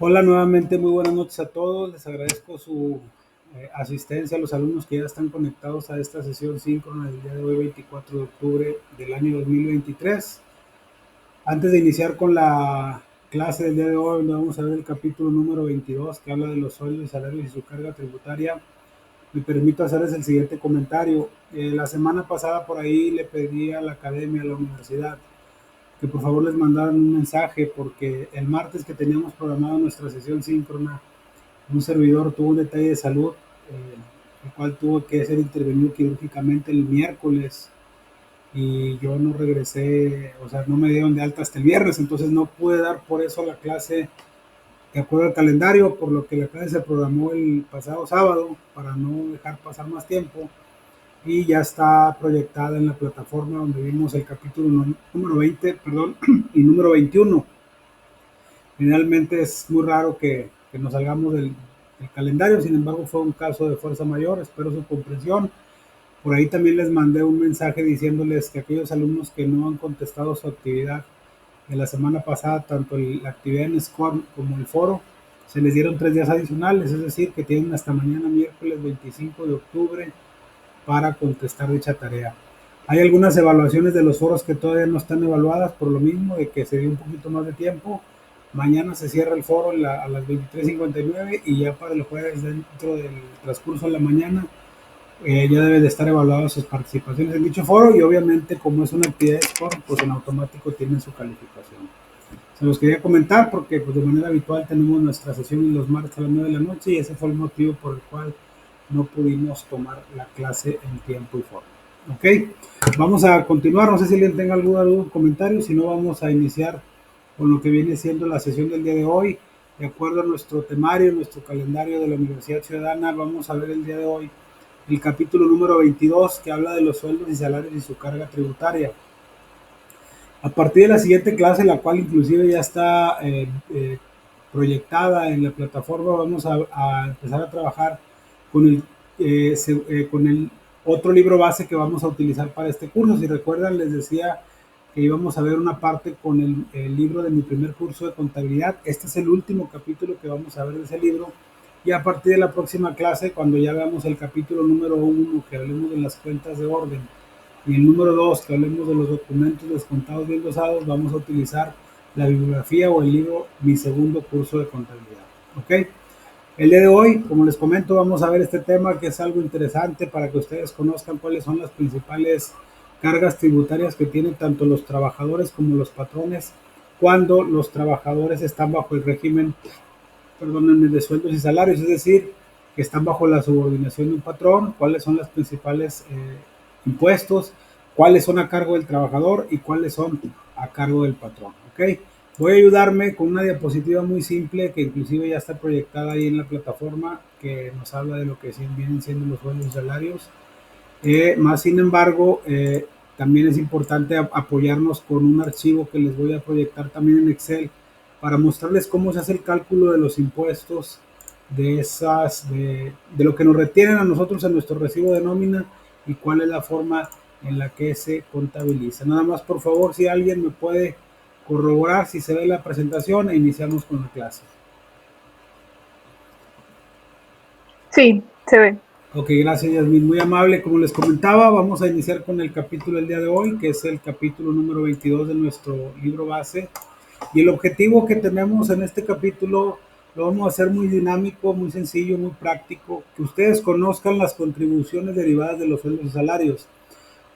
Hola nuevamente, muy buenas noches a todos. Les agradezco su asistencia a los alumnos que ya están conectados a esta sesión síncrona del día de hoy, 24 de octubre del año 2023. Antes de iniciar con la clase del día de hoy, vamos a ver el capítulo número 22 que habla de los sueldos y salarios y su carga tributaria. Me permito hacerles el siguiente comentario. La semana pasada por ahí le pedí a la academia, a la universidad, que por favor les mandaran un mensaje porque el martes que teníamos programado nuestra sesión síncrona, un servidor tuvo un detalle de salud, el cual tuvo que ser intervenido quirúrgicamente el miércoles y yo no regresé, o sea, no me dieron de alta hasta el viernes, entonces no pude dar por eso la clase de acuerdo al calendario, por lo que la clase se programó el pasado sábado para no dejar pasar más tiempo y ya está proyectada en la plataforma donde vimos el capítulo número 20, perdón, y número 21. Finalmente es muy raro que nos salgamos del calendario, sin embargo fue un caso de fuerza mayor, espero su comprensión. Por ahí también les mandé un mensaje diciéndoles que aquellos alumnos que no han contestado su actividad de la semana pasada, tanto la actividad en SCORM como el foro, se les dieron 3 días adicionales, es decir, que tienen hasta mañana miércoles 25 de octubre para contestar dicha tarea. Hay algunas evaluaciones de los foros que todavía no están evaluadas por lo mismo de que se dio un poquito más de tiempo. Mañana se cierra el foro a las 23:59 y ya para el jueves dentro del transcurso de la mañana ya deben de estar evaluadas sus participaciones en dicho foro y obviamente como es una actividad de score, pues en automático tienen su calificación. Se los quería comentar porque pues de manera habitual tenemos nuestra sesión los martes a las 9 de la noche y ese fue el motivo por el cual no pudimos tomar la clase en tiempo y forma. Ok, vamos a continuar. No sé si alguien tenga algún comentario, si no vamos a iniciar con lo que viene siendo la sesión del día de hoy. De acuerdo a nuestro temario, nuestro calendario de la Universidad Ciudadana, vamos a ver el día de hoy el capítulo número 22 que habla de los sueldos y salarios y su carga tributaria. A partir de la siguiente clase, la cual inclusive ya está proyectada en la plataforma, vamos a empezar a trabajar con con el otro libro base que vamos a utilizar para este curso. Si recuerdan, les decía que íbamos a ver una parte con el libro de mi primer curso de contabilidad. Este es el último capítulo que vamos a ver de ese libro. Y a partir de la próxima clase, cuando ya veamos el capítulo número 1, que hablemos de las cuentas de orden, y el número 2, que hablemos de los documentos descontados y endosados, vamos a utilizar la bibliografía o el libro Mi segundo curso de contabilidad. ¿Ok? El día de hoy, como les comento, vamos a ver este tema que es algo interesante para que ustedes conozcan cuáles son las principales cargas tributarias que tienen tanto los trabajadores como los patrones cuando los trabajadores están bajo el régimen, perdónenme, de sueldos y salarios, es decir, que están bajo la subordinación de un patrón, cuáles son los principales impuestos, cuáles son a cargo del trabajador y cuáles son a cargo del patrón. ¿Ok? Voy a ayudarme con una diapositiva muy simple que inclusive ya está proyectada ahí en la plataforma que nos habla de lo que vienen siendo los sueldos y salarios. Más sin embargo, también es importante apoyarnos con un archivo que les voy a proyectar también en Excel para mostrarles cómo se hace el cálculo de los impuestos de lo que nos retienen a nosotros en nuestro recibo de nómina y cuál es la forma en la que se contabiliza. Nada más, por favor, si alguien me puede corroborar si se ve la presentación e iniciamos con la clase. Sí, se ve. Ok, gracias Yasmin, muy amable. Como les comentaba, vamos a iniciar con el capítulo del día de hoy, que es el capítulo número 22 de nuestro libro base. Y el objetivo que tenemos en este capítulo lo vamos a hacer muy dinámico, muy sencillo, muy práctico, que ustedes conozcan las contribuciones derivadas de los sueldos y salarios.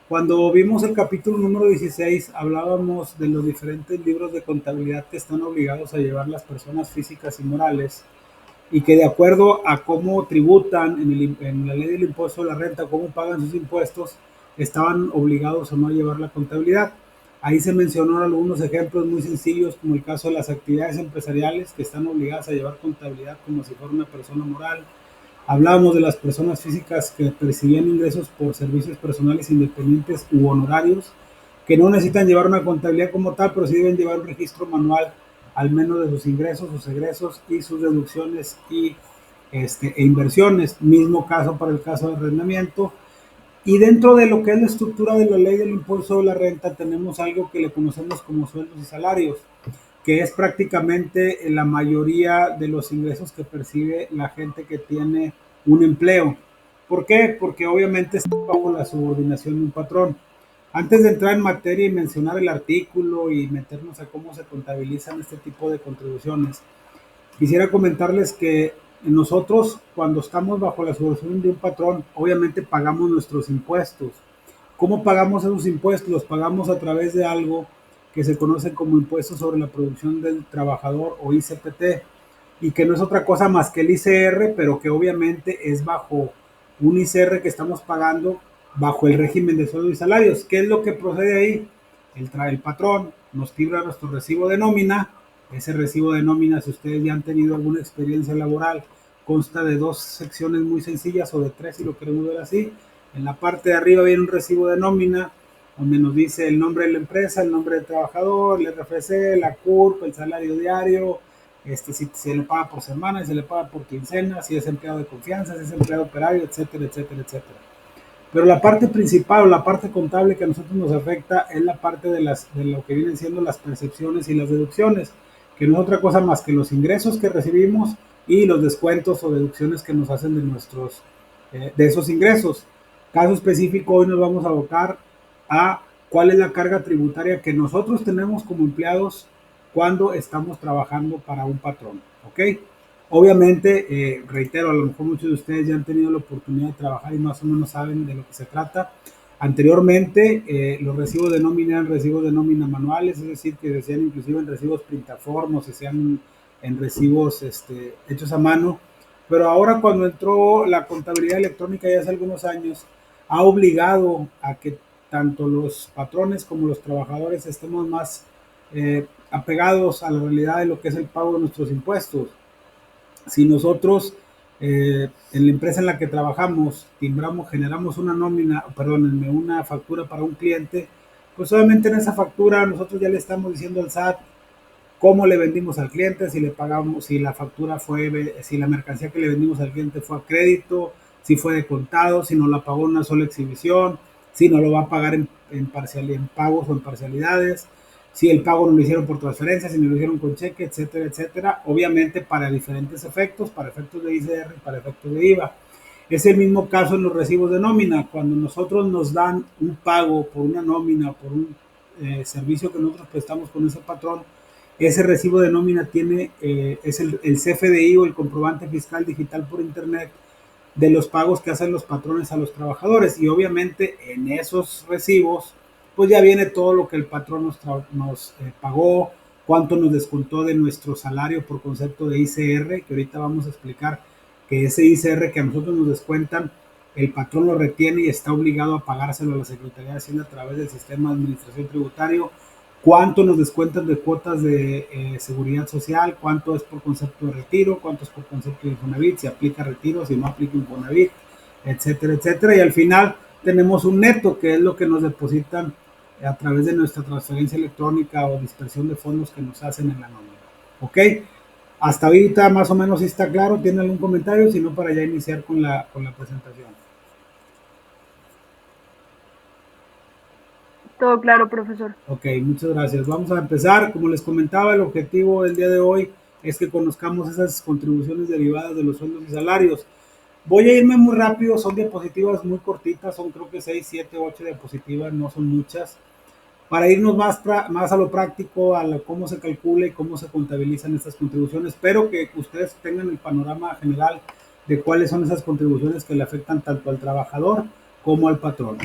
Cuando vimos el capítulo número 16, hablábamos de los diferentes libros de contabilidad que están obligados a llevar las personas físicas y morales y que de acuerdo a cómo tributan en la ley del impuesto a la renta, cómo pagan sus impuestos, estaban obligados o no a llevar la contabilidad. Ahí se mencionaron algunos ejemplos muy sencillos, como el caso de las actividades empresariales que están obligadas a llevar contabilidad como si fuera una persona moral. Hablábamos de las personas físicas que percibían ingresos por servicios personales independientes u honorarios, que no necesitan llevar una contabilidad como tal, pero sí deben llevar un registro manual al menos de sus ingresos, sus egresos y sus deducciones e inversiones. Mismo caso para el caso de arrendamiento. Y dentro de lo que es la estructura de la ley del impuesto de la renta tenemos algo que le conocemos como sueldos y salarios. que es prácticamente la mayoría de los ingresos que percibe la gente que tiene un empleo. ¿Por qué? Porque obviamente está bajo la subordinación de un patrón. Antes de entrar en materia y mencionar el artículo y meternos a cómo se contabilizan este tipo de contribuciones, quisiera comentarles que nosotros, cuando estamos bajo la subordinación de un patrón, obviamente pagamos nuestros impuestos. ¿Cómo pagamos esos impuestos? Los pagamos a través de algo que se conoce como impuesto sobre la producción del trabajador o ICPT, y que no es otra cosa más que el ICR, pero que obviamente es bajo un ICR que estamos pagando bajo el régimen de sueldos y salarios. ¿Qué es lo que procede ahí? El patrón nos tibra nuestro recibo de nómina. Ese recibo de nómina, si ustedes ya han tenido alguna experiencia laboral, consta de dos secciones muy sencillas, o de tres si lo queremos ver así. En la parte de arriba viene un recibo de nómina donde nos dice el nombre de la empresa, el nombre del trabajador, el RFC, la CURP, el salario diario, si se le paga por semana, si se le paga por quincena, si es empleado de confianza, si es empleado operario, etcétera, etcétera, etcétera. Pero la parte principal o la parte contable que a nosotros nos afecta es la parte de lo que vienen siendo las percepciones y las deducciones, que no es otra cosa más que los ingresos que recibimos y los descuentos o deducciones que nos hacen de esos ingresos. Caso específico, hoy nos vamos a abocar a cuál es la carga tributaria que nosotros tenemos como empleados cuando estamos trabajando para un patrón, ¿ok? Obviamente, reitero, a lo mejor muchos de ustedes ya han tenido la oportunidad de trabajar y más o menos saben de lo que se trata. Anteriormente, los recibos de nómina eran recibos de nómina manuales, es decir, que se hacían inclusive en recibos printaform o se hacían en recibos hechos a mano. Pero ahora, cuando entró la contabilidad electrónica ya hace algunos años, ha obligado a que tanto los patrones como los trabajadores estemos más apegados a la realidad de lo que es el pago de nuestros impuestos. Si nosotros en la empresa en la que trabajamos timbramos, generamos una nómina, perdón, una factura para un cliente, pues obviamente en esa factura nosotros ya le estamos diciendo al SAT cómo le vendimos al cliente, si le pagamos, si la factura fue, si la mercancía que le vendimos al cliente fue a crédito, si fue de contado, si no la pagó en una sola exhibición, si no lo va a pagar en pagos o en parcialidades, si el pago no lo hicieron por transferencia, si no lo hicieron con cheque, etcétera, etcétera. Obviamente para diferentes efectos, para efectos de ICR y para efectos de IVA. Es el mismo caso en los recibos de nómina. Cuando nosotros nos dan un pago por una nómina, por un servicio que nosotros prestamos con ese patrón, ese recibo de nómina es el CFDI o el comprobante fiscal digital por internet de los pagos que hacen los patrones a los trabajadores, y obviamente en esos recibos pues ya viene todo lo que el patrón nos pagó, cuánto nos descontó de nuestro salario por concepto de ICR, que ahorita vamos a explicar que ese ICR que a nosotros nos descuentan, el patrón lo retiene y está obligado a pagárselo a la Secretaría de Hacienda a través del sistema de administración tributario. Cuánto nos descuentan de cuotas de seguridad social, cuánto es por concepto de retiro, cuánto es por concepto de Infonavit, si aplica retiro, si no aplica Infonavit, etcétera, etcétera. Y al final tenemos un neto, que es lo que nos depositan a través de nuestra transferencia electrónica o dispersión de fondos que nos hacen en la nómina. ¿Ok? Hasta ahorita más o menos si está claro. ¿Tiene algún comentario? Si no, para ya iniciar con la presentación. Todo claro, profesor. Ok, muchas gracias. Vamos a empezar. Como les comentaba, el objetivo del día de hoy es que conozcamos esas contribuciones derivadas de los sueldos y salarios. Voy a irme muy rápido, son diapositivas muy cortitas, son creo que 6, 7, 8 diapositivas, no son muchas. Para irnos más a lo práctico, cómo se calcula y cómo se contabilizan estas contribuciones. Espero que ustedes tengan el panorama general de cuáles son esas contribuciones que le afectan tanto al trabajador como al patrón.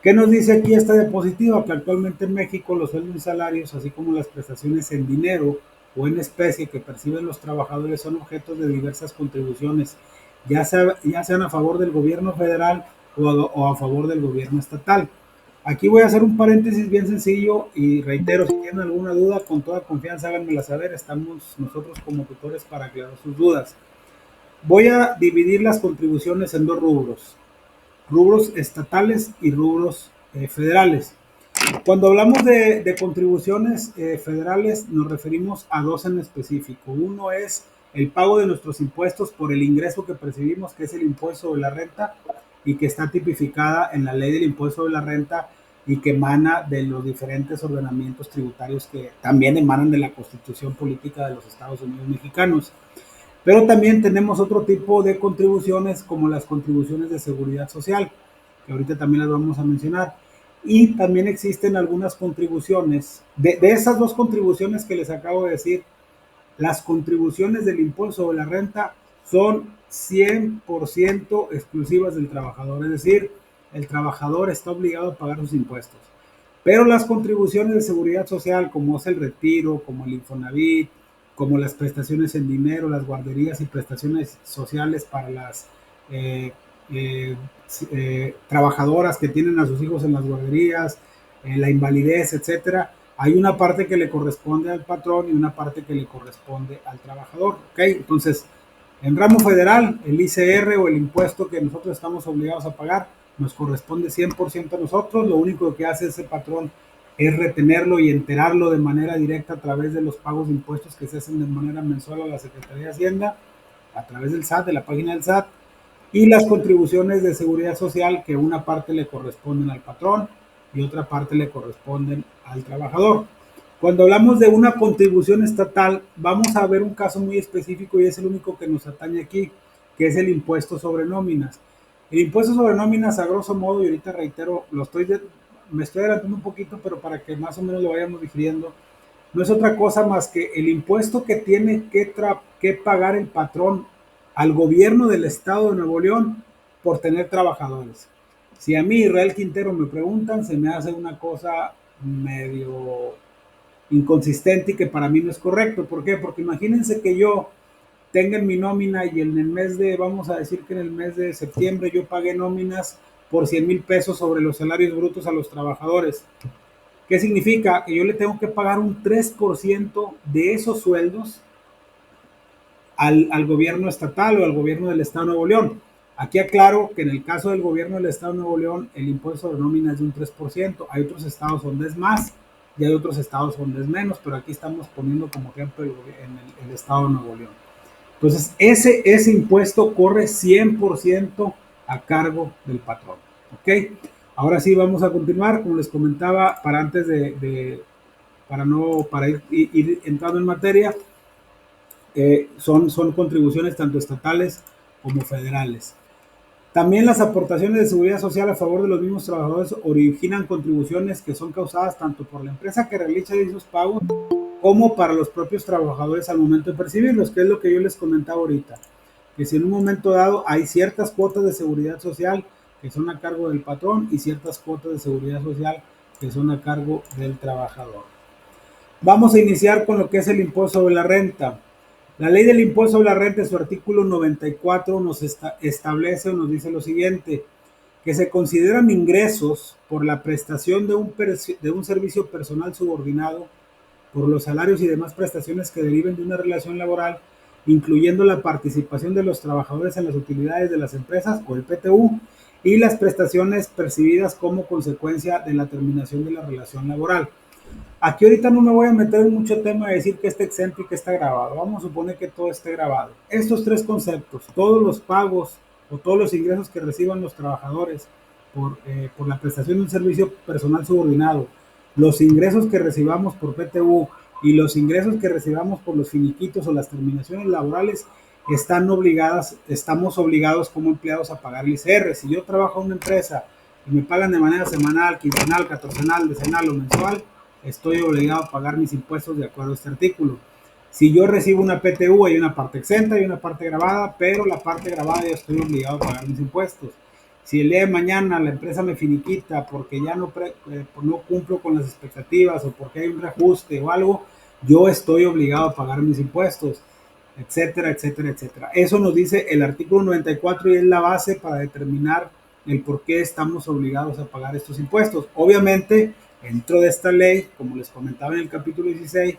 ¿Qué nos dice aquí esta diapositiva? Que actualmente en México los sueldos y salarios, así como las prestaciones en dinero o en especie que perciben los trabajadores, son objetos de diversas contribuciones, ya sean a favor del gobierno federal o a favor del gobierno estatal. Aquí voy a hacer un paréntesis bien sencillo y reitero, si tienen alguna duda, con toda confianza háganmela saber. Estamos nosotros como tutores para aclarar sus dudas. Voy a dividir las contribuciones en dos rubros: rubros estatales y rubros federales. Cuando hablamos de contribuciones federales, nos referimos a dos en específico. Uno es el pago de nuestros impuestos por el ingreso que percibimos, que es el impuesto sobre la renta, y que está tipificada en la ley del impuesto sobre la renta, y que emana de los diferentes ordenamientos tributarios que también emanan de la Constitución Política de los Estados Unidos Mexicanos. Pero también tenemos otro tipo de contribuciones como las contribuciones de seguridad social, que ahorita también las vamos a mencionar. Y también existen algunas contribuciones, de esas dos contribuciones que les acabo de decir, las contribuciones del impuesto sobre la renta son 100% exclusivas del trabajador, es decir, el trabajador está obligado a pagar sus impuestos. Pero las contribuciones de seguridad social, como es el retiro, como el Infonavit, como las prestaciones en dinero, las guarderías y prestaciones sociales para las eh, eh, trabajadoras que tienen a sus hijos en las guarderías, la invalidez, etcétera, hay una parte que le corresponde al patrón y una parte que le corresponde al trabajador. ¿Okay? Entonces, en ramo federal, el ICR o el impuesto que nosotros estamos obligados a pagar nos corresponde 100% a nosotros. Lo único que hace ese patrón es retenerlo y enterarlo de manera directa a través de los pagos de impuestos que se hacen de manera mensual a la Secretaría de Hacienda, a través del SAT, de la página del SAT, y las contribuciones de seguridad social que una parte le corresponden al patrón y otra parte le corresponden al trabajador. Cuando hablamos de una contribución estatal, vamos a ver un caso muy específico y es el único que nos atañe aquí, que es el impuesto sobre nóminas. El impuesto sobre nóminas, a grosso modo, y ahorita reitero, me estoy adelantando un poquito, pero para que más o menos lo vayamos digiriendo, no es otra cosa más que el impuesto que tiene que pagar el patrón al gobierno del estado de Nuevo León por tener trabajadores. Si a mí, Israel Quintero, me preguntan, se me hace una cosa medio inconsistente y que para mí no es correcto. ¿Por qué? Porque imagínense que yo tenga en mi nómina y en el mes de, vamos a decir que en el mes de septiembre yo pagué nóminas por 100,000 pesos sobre los salarios brutos a los trabajadores. ¿Qué significa? Que yo le tengo que pagar un 3% de esos sueldos al gobierno estatal o al gobierno del Estado de Nuevo León. Aquí aclaro que en el caso del gobierno del Estado de Nuevo León, el impuesto de nómina es de un 3%. Hay otros estados donde es más y hay otros estados donde es menos, pero aquí estamos poniendo como ejemplo el Estado de Nuevo León. Entonces, ese impuesto corre 100% a cargo del patrón. ¿Ok? Ahora sí, vamos a continuar. Como les comentaba, para ir entrando en materia, son contribuciones tanto estatales como federales. También las aportaciones de seguridad social a favor de los mismos trabajadores originan contribuciones que son causadas tanto por la empresa que realiza esos pagos como para los propios trabajadores al momento de percibirlos, que es lo que yo les comentaba ahorita, que si en un momento dado hay ciertas cuotas de seguridad social que son a cargo del patrón y ciertas cuotas de seguridad social que son a cargo del trabajador. Vamos a iniciar con lo que es el impuesto sobre la renta. La ley del impuesto sobre la renta en su artículo 94 nos establece o nos dice lo siguiente, que se consideran ingresos por la prestación de un servicio personal subordinado por los salarios y demás prestaciones que deriven de una relación laboral, incluyendo la participación de los trabajadores en las utilidades de las empresas o el PTU y las prestaciones percibidas como consecuencia de la terminación de la relación laboral. Aquí ahorita no me voy a meter en mucho tema de decir que está exento y que está grabado. Vamos a suponer que todo esté grabado. Estos tres conceptos, todos los pagos o todos los ingresos que reciban los trabajadores por la prestación de un servicio personal subordinado, los ingresos que recibamos por PTU y los ingresos que recibamos por los finiquitos o las terminaciones laborales, estamos obligados como empleados a pagar el ICR. Si yo trabajo en una empresa y me pagan de manera semanal, quincenal, catorcenal, decenal o mensual, estoy obligado a pagar mis impuestos de acuerdo a este artículo. Si yo recibo una PTU, hay una parte exenta y una parte grabada, pero la parte grabada ya estoy obligado a pagar mis impuestos. Si el día de mañana la empresa me finiquita porque ya no cumplo con las expectativas o porque hay un reajuste o algo, yo estoy obligado a pagar mis impuestos, etcétera, etcétera, etcétera. Eso nos dice el artículo 94 y es la base para determinar el por qué estamos obligados a pagar estos impuestos. Obviamente, dentro de esta ley, como les comentaba en el capítulo 16,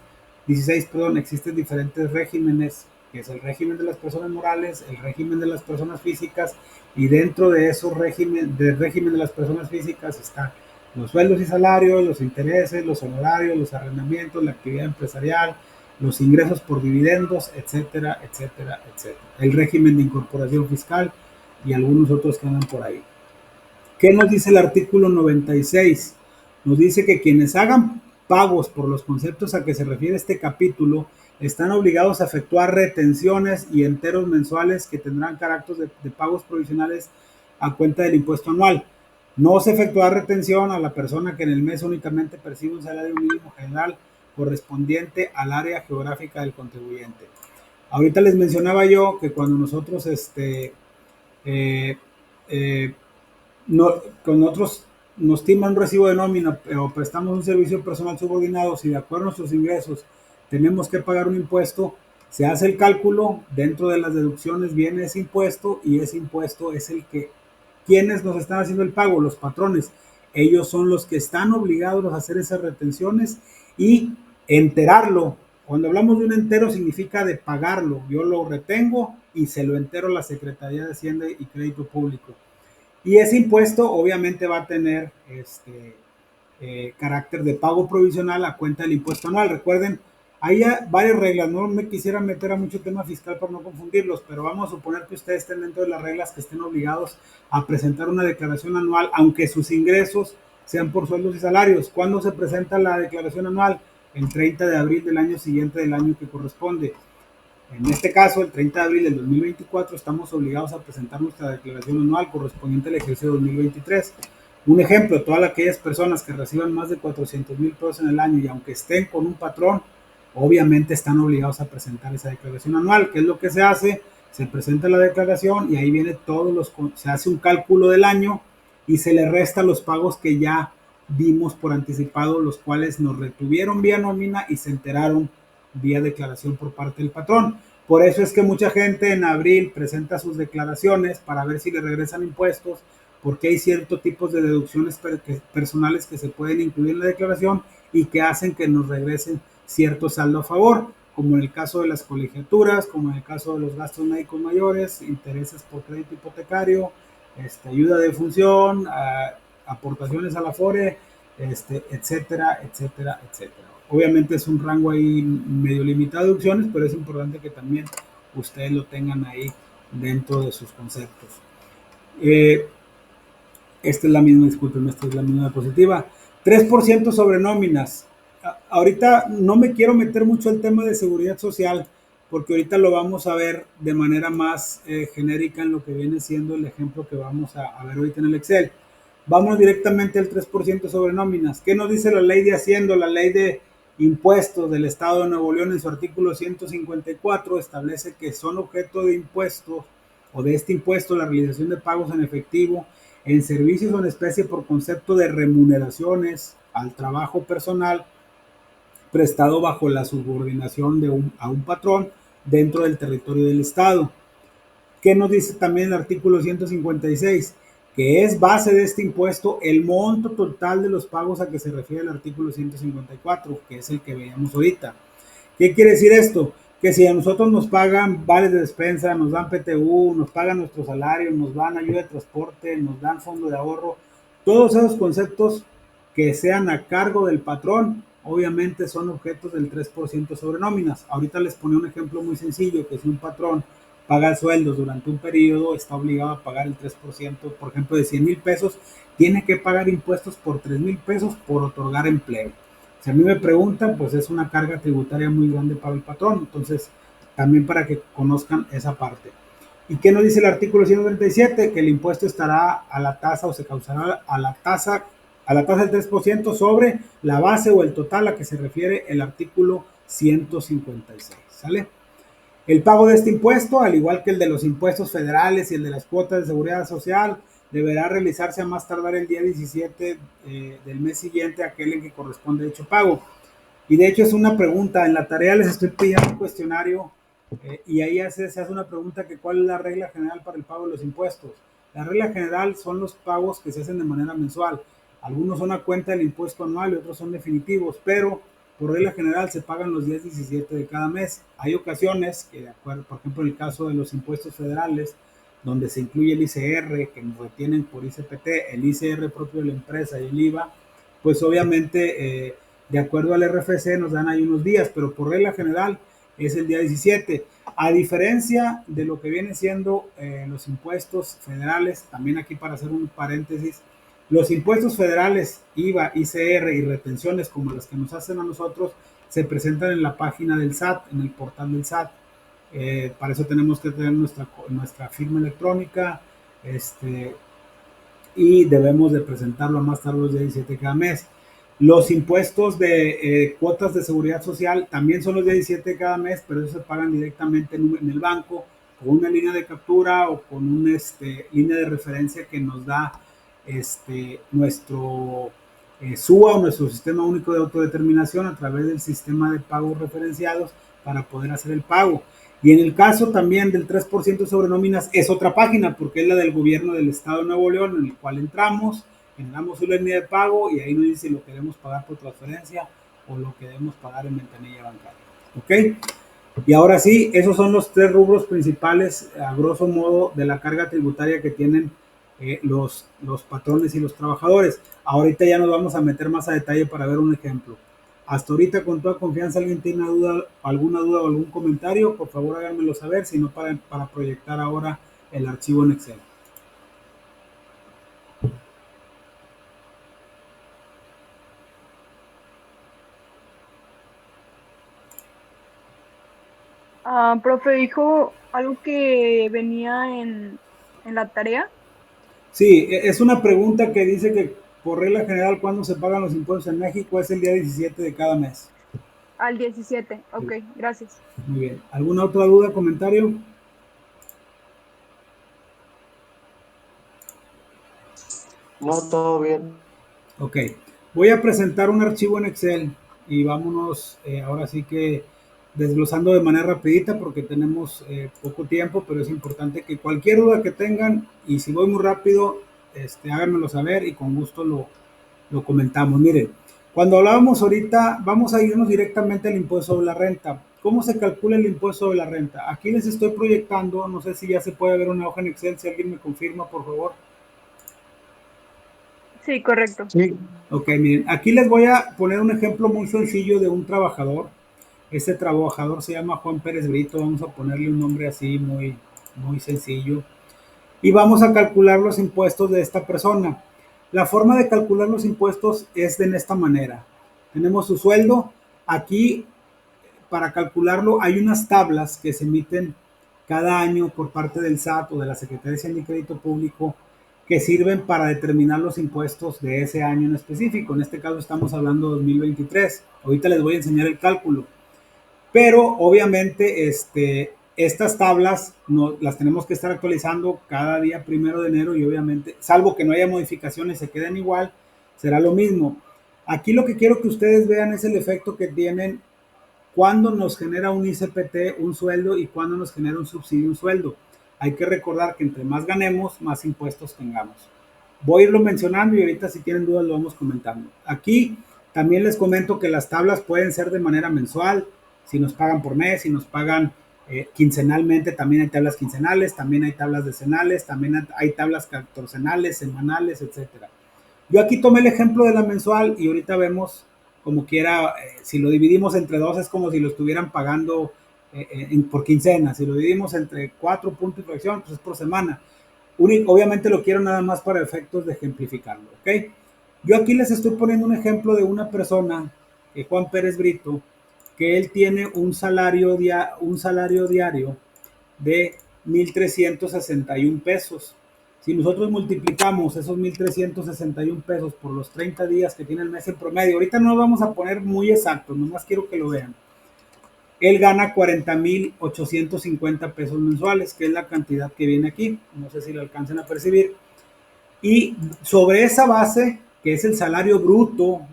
existen diferentes regímenes, que es el régimen de las personas morales, el régimen de las personas físicas, y dentro de esos del régimen de las personas físicas están los sueldos y salarios, los intereses, los honorarios, los arrendamientos, la actividad empresarial, los ingresos por dividendos, etcétera, etcétera, etcétera. El régimen de incorporación fiscal y algunos otros que andan por ahí. ¿Qué nos dice el artículo 96? Nos dice que quienes hagan pagos por los conceptos a que se refiere este capítulo están obligados a efectuar retenciones y enteros mensuales que tendrán carácter de pagos provisionales a cuenta del impuesto anual. No se efectúa retención a la persona que en el mes únicamente percibe un salario mínimo general correspondiente al área geográfica del contribuyente. Ahorita les mencionaba yo que cuando nosotros eh, eh, no, con nosotros nos timan un recibo de nómina o prestamos un servicio personal subordinado, si de acuerdo a nuestros ingresos tenemos que pagar un impuesto, se hace el cálculo, dentro de las deducciones viene ese impuesto y ese impuesto es el que, ¿quiénes nos están haciendo el pago? Los patrones. Ellos son los que están obligados a hacer esas retenciones y enterarlo. Cuando hablamos de un entero significa de pagarlo. Yo lo retengo y se lo entero a la Secretaría de Hacienda y Crédito Público. Y ese impuesto obviamente va a tener carácter de pago provisional a cuenta del impuesto anual. Recuerden, hay varias reglas, no me quisiera meter a mucho tema fiscal para no confundirlos, pero vamos a suponer que ustedes estén dentro de las reglas que estén obligados a presentar una declaración anual, aunque sus ingresos sean por sueldos y salarios. ¿Cuándo se presenta la declaración anual? El 30 de abril del año siguiente del año que corresponde. En este caso, el 30 de abril del 2024, estamos obligados a presentar nuestra declaración anual correspondiente al ejercicio 2023. Un ejemplo, todas aquellas personas que reciban más de 400,000 pesos en el año y aunque estén con un patrón, obviamente están obligados a presentar esa declaración anual. ¿Qué es lo que se hace? Se presenta la declaración y ahí viene se hace un cálculo del año y se le resta los pagos que ya vimos por anticipado, los cuales nos retuvieron vía nómina y se enteraron vía declaración por parte del patrón. Por eso es que mucha gente en abril presenta sus declaraciones para ver si le regresan impuestos, porque hay ciertos tipos de deducciones personales que se pueden incluir en la declaración y que hacen que nos regresen cierto saldo a favor, como en el caso de las colegiaturas, como en el caso de los gastos médicos mayores, intereses por crédito hipotecario, ayuda de función, aportaciones a la FORE, etcétera, etcétera, etcétera. Obviamente es un rango ahí medio limitado de opciones, pero es importante que también ustedes lo tengan ahí dentro de sus conceptos. Esta es la misma, disculpen, esta es la misma diapositiva. 3% sobre nóminas. Ahorita no me quiero meter mucho al tema de seguridad social, porque ahorita lo vamos a ver de manera más genérica en lo que viene siendo el ejemplo que vamos a ver ahorita en el Excel. Vamos directamente al 3% sobre nóminas. ¿Qué nos dice la ley de Hacienda? La ley de impuestos del Estado de Nuevo León en su artículo 154 establece que son objeto de impuestos o de este impuesto la realización de pagos en efectivo, en servicios o en especie por concepto de remuneraciones al trabajo personal prestado bajo la subordinación a un patrón dentro del territorio del Estado. ¿Qué nos dice también el artículo 156? Que es base de este impuesto el monto total de los pagos a que se refiere el artículo 154, que es el que veíamos ahorita. ¿Qué quiere decir esto? Que si a nosotros nos pagan vales de despensa, nos dan PTU, nos pagan nuestro salario, nos dan ayuda de transporte, nos dan fondo de ahorro, todos esos conceptos que sean a cargo del patrón, obviamente son objetos del 3% sobre nóminas. Ahorita les ponía un ejemplo muy sencillo, que si un patrón paga sueldos durante un periodo, está obligado a pagar el 3%, por ejemplo, de 100,000 pesos, tiene que pagar impuestos por 3,000 pesos por otorgar empleo. Si a mí me preguntan, pues es una carga tributaria muy grande para el patrón. Entonces, también para que conozcan esa parte. ¿Y qué nos dice el artículo 137? Que el impuesto estará a la tasa o se causará a la tasa del 3% sobre la base o el total a que se refiere el artículo 156. ¿Sale? El pago de este impuesto, al igual que el de los impuestos federales y el de las cuotas de seguridad social, deberá realizarse a más tardar el día 17 del mes siguiente a aquel en que corresponde dicho pago. Y de hecho es una pregunta, en la tarea les estoy pidiendo un cuestionario y ahí se hace una pregunta que cuál es la regla general para el pago de los impuestos. La regla general son los pagos que se hacen de manera mensual. Algunos son a cuenta del impuesto anual y otros son definitivos, pero por regla general se pagan los días 17 de cada mes. Hay ocasiones que, de acuerdo, por ejemplo, en el caso de los impuestos federales, donde se incluye el ICR, que nos retienen por ICPT, el ICR propio de la empresa y el IVA, pues obviamente, de acuerdo al RFC, nos dan ahí unos días, pero por regla general es el día 17. A diferencia de lo que viene siendo los impuestos federales, también aquí para hacer un paréntesis, Los impuestos federales, IVA, ICR y retenciones como las que nos hacen a nosotros se presentan en la página del SAT, en el portal del SAT. Para eso tenemos que tener nuestra firma electrónica, y debemos de presentarlo a más tarde los días 17 cada mes. Los impuestos de cuotas de seguridad social también son los días 17 cada mes, pero eso se pagan directamente en el banco con una línea de captura o con una línea de referencia que nos da nuestro SUA o nuestro Sistema Único de Autodeterminación a través del sistema de pagos referenciados para poder hacer el pago. Y en el caso también del 3% sobre nóminas es otra página porque es la del gobierno del estado de Nuevo León, en el cual entramos, generamos una línea de pago y ahí nos dice si lo queremos pagar por transferencia o lo queremos pagar en ventanilla bancaria. ¿Ok? Y ahora sí, esos son los 3 rubros principales, a grosso modo, de la carga tributaria que tienen los patrones y los trabajadores. Ahorita ya nos vamos a meter más a detalle para ver un ejemplo. Hasta ahorita, con toda confianza, ¿alguien tiene alguna duda o algún comentario? Por favor, háganmelo saber, si no, para proyectar ahora el archivo en Excel. Profe, dijo algo que venía en la tarea. Sí, es una pregunta que dice que por regla general, ¿cuándo se pagan los impuestos en México? Es el día 17 de cada mes. Al 17. Sí. Ok, gracias. Muy bien. ¿Alguna otra duda, comentario? No, todo bien. Ok, voy a presentar un archivo en Excel y vámonos ahora sí que desglosando de manera rapidita porque tenemos poco tiempo, pero es importante que cualquier duda que tengan, y si voy muy rápido, háganmelo saber y con gusto lo comentamos. Miren, cuando hablábamos ahorita, vamos a irnos directamente al impuesto sobre la renta. ¿Cómo se calcula el impuesto sobre la renta? Aquí les estoy proyectando, no sé si ya se puede ver una hoja en Excel, si alguien me confirma, por favor. Sí, correcto. Sí. Ok, miren, aquí les voy a poner un ejemplo muy sencillo de un trabajador. Este trabajador se llama Juan Pérez Brito, vamos a ponerle un nombre así muy, muy sencillo. Y vamos a calcular los impuestos de esta persona. La forma de calcular los impuestos es de esta manera. Tenemos su sueldo. Aquí, para calcularlo, hay unas tablas que se emiten cada año por parte del SAT o de la Secretaría de Hacienda y Crédito Público que sirven para determinar los impuestos de ese año en específico. En este caso estamos hablando de 2023. Ahorita les voy a enseñar el cálculo. Pero obviamente estas tablas las tenemos que estar actualizando cada día 1 de enero y obviamente, salvo que no haya modificaciones, se queden igual, será lo mismo. Aquí lo que quiero que ustedes vean es el efecto que tienen cuando nos genera un ICPT, un sueldo, y cuando nos genera un subsidio, un sueldo. Hay que recordar que entre más ganemos, más impuestos tengamos. Voy a irlo mencionando y ahorita si tienen dudas lo vamos comentando. Aquí también les comento que las tablas pueden ser de manera mensual, si nos pagan por mes, si nos pagan quincenalmente, también hay tablas quincenales, también hay tablas decenales, también hay tablas catorcenales, semanales, etcétera. Yo aquí tomé el ejemplo de la mensual y ahorita vemos como quiera, si lo dividimos entre dos es como si lo estuvieran pagando por quincena, si lo dividimos entre 4 puntos de fracción, pues es por semana. Obviamente lo quiero nada más para efectos de ejemplificarlo, ¿ok? Yo aquí les estoy poniendo un ejemplo de una persona, Juan Pérez Brito, que él tiene un salario diario de 1,361 pesos. Si nosotros multiplicamos esos 1,361 pesos por los 30 días que tiene el mes en promedio, ahorita no vamos a poner muy exacto, nomás quiero que lo vean. Él gana 40,850 pesos mensuales, que es la cantidad que viene aquí. No sé si lo alcancen a percibir. Y sobre esa base, que es el salario bruto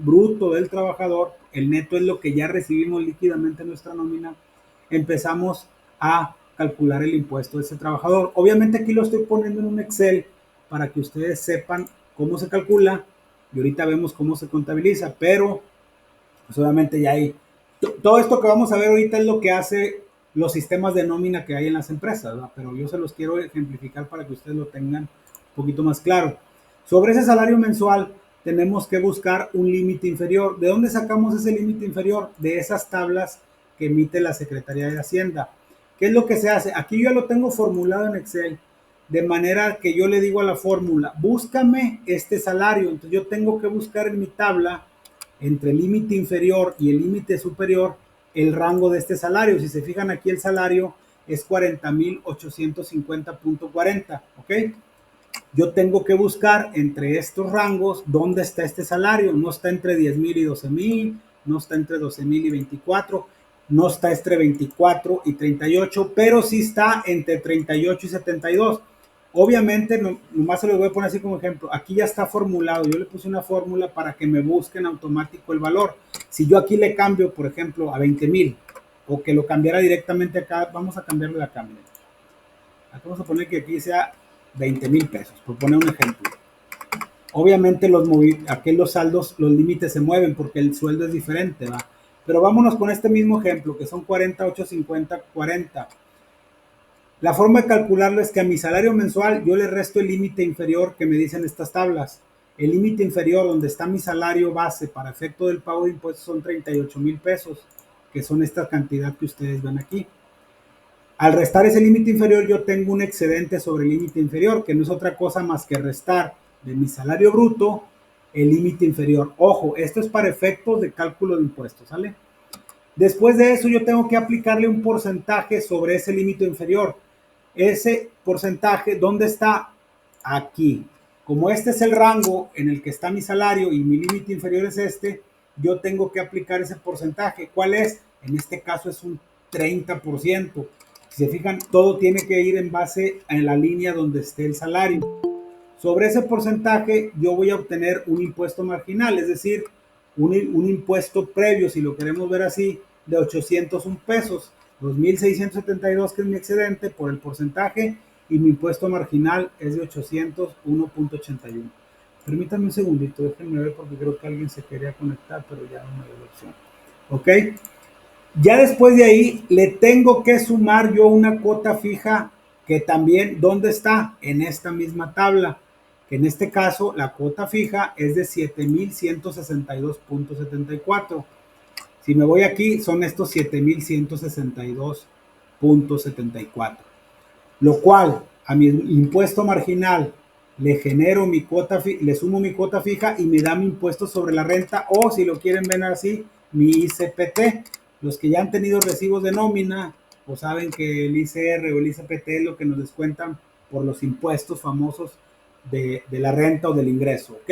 del trabajador, el neto es lo que ya recibimos líquidamente en nuestra nómina, empezamos a calcular el impuesto de ese trabajador. Obviamente aquí lo estoy poniendo en un Excel para que ustedes sepan cómo se calcula y ahorita vemos cómo se contabiliza, pero pues obviamente ya hay todo esto que vamos a ver ahorita es lo que hace los sistemas de nómina que hay en las empresas, ¿verdad? Pero yo se los quiero ejemplificar para que ustedes lo tengan un poquito más claro. Sobre ese salario mensual tenemos que buscar un límite inferior. ¿De dónde sacamos ese límite inferior? De esas tablas que emite la Secretaría de Hacienda. ¿Qué es lo que se hace? Aquí yo lo tengo formulado en Excel De manera que yo le digo a la fórmula, búscame este salario. Entonces yo tengo que buscar en mi tabla, entre el límite inferior y el límite superior, el rango de este salario. Si se fijan aquí, el salario es 40,850.40, ¿ok? Yo tengo que buscar entre estos rangos dónde está este salario. No está entre 10,000 y 12,000, no está entre 12,000 y 24, no está entre 24 y 38, pero sí está entre 38 y 72. Obviamente, nomás se los voy a poner así como ejemplo. Aquí ya está formulado. Yo le puse una fórmula para que me busquen automático el valor. Si yo aquí le cambio, por ejemplo, a 20,000, o que lo cambiara directamente acá, vamos a cambiarle la cambio. Aquí vamos a poner que aquí sea 20,000 pesos, por poner un ejemplo. Obviamente aquí los saldos, los límites se mueven porque el sueldo es diferente, ¿va? Pero vámonos con este mismo ejemplo, que son 48,50, 40. La forma de calcularlo es que a mi salario mensual yo le resto el límite inferior que me dicen estas tablas. El límite inferior donde está mi salario base para efecto del pago de impuestos son 38,000 pesos, que son esta cantidad que ustedes ven aquí. Al restar ese límite inferior, yo tengo un excedente sobre el límite inferior, que no es otra cosa más que restar de mi salario bruto el límite inferior. Ojo, esto es para efectos de cálculo de impuestos, ¿sale? Después de eso, yo tengo que aplicarle un porcentaje sobre ese límite inferior. Ese porcentaje, ¿dónde está? Aquí. Como este es el rango en el que está mi salario y mi límite inferior es este, yo tengo que aplicar ese porcentaje. ¿Cuál es? En este caso es un 30%. Si se fijan, todo tiene que ir en base a la línea donde esté el salario. Sobre ese porcentaje yo voy a obtener un impuesto marginal, es decir, un impuesto previo, si lo queremos ver así, de 801 pesos, 2,672 que es mi excedente por el porcentaje, y mi impuesto marginal es de 801.81. Permítanme un segundito, déjenme ver porque creo que alguien se quería conectar, pero ya no me dio la opción. ¿Ok? Ya después de ahí le tengo que sumar yo una cuota fija que también, ¿dónde está? En esta misma tabla, que en este caso la cuota fija es de 7,162.74. Si me voy aquí, son estos 7,162.74. Lo cual a mi impuesto marginal le genero mi cuota, le sumo mi cuota fija y me da mi impuesto sobre la renta, o si lo quieren ver así, mi ICPT. Los que ya han tenido recibos de nómina, pues saben que el ICR o el ICPT es lo que nos descuentan por los impuestos famosos de la renta o del ingreso, ¿ok?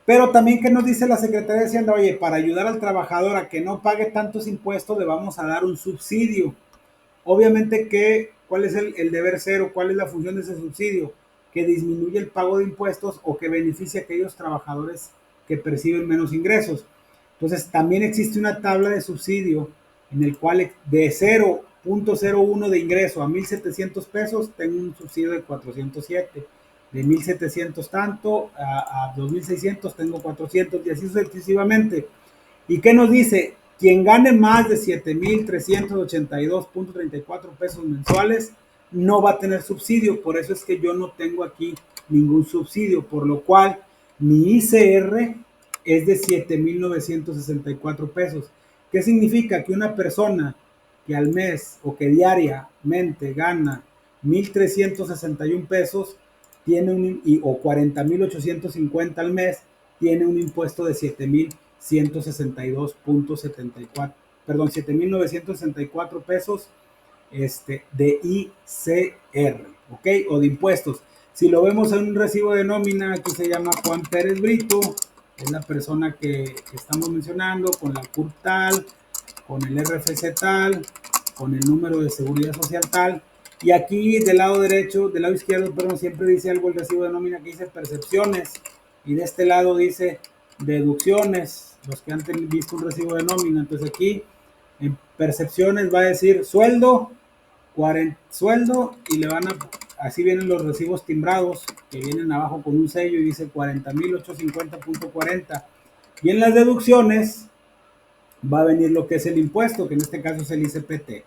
Pero también, ¿qué nos dice la Secretaría de Hacienda? Oye, para ayudar al trabajador a que no pague tantos impuestos, le vamos a dar un subsidio. Obviamente, ¿cuál es el deber ser o cuál es la función de ese subsidio? Que disminuye el pago de impuestos o que beneficie a aquellos trabajadores que perciben menos ingresos. Entonces, también existe una tabla de subsidio en el cual de 0,01 de ingreso a 1,700 pesos tengo un subsidio de 407. De 1,700 tanto a 2,600 tengo 400 y así sucesivamente. ¿Y qué nos dice? Quien gane más de 7,382.34 pesos mensuales no va a tener subsidio. Por eso es que yo no tengo aquí ningún subsidio, por lo cual mi ICR es de 7,964 pesos. ¿Qué significa? Que una persona que al mes o que diariamente gana 1,361 pesos tiene o 40,850 al mes, tiene un impuesto de 7,162.74, perdón, 7,964 pesos de ICR, ¿ok? O de impuestos. Si lo vemos en un recibo de nómina, aquí se llama Juan Pérez Brito, es la persona que estamos mencionando, con la CURP tal, con el RFC tal, con el número de seguridad social tal. Y aquí del lado derecho, del lado izquierdo, perdón, siempre dice algo el recibo de nómina que dice percepciones. Y de este lado dice deducciones, los que han visto un recibo de nómina. Entonces aquí en percepciones va a decir sueldo, sueldo, y le van a, así vienen los recibos timbrados, que vienen abajo con un sello y dice 40,850.40. Y en las deducciones va a venir lo que es el impuesto, que en este caso es el ICPT.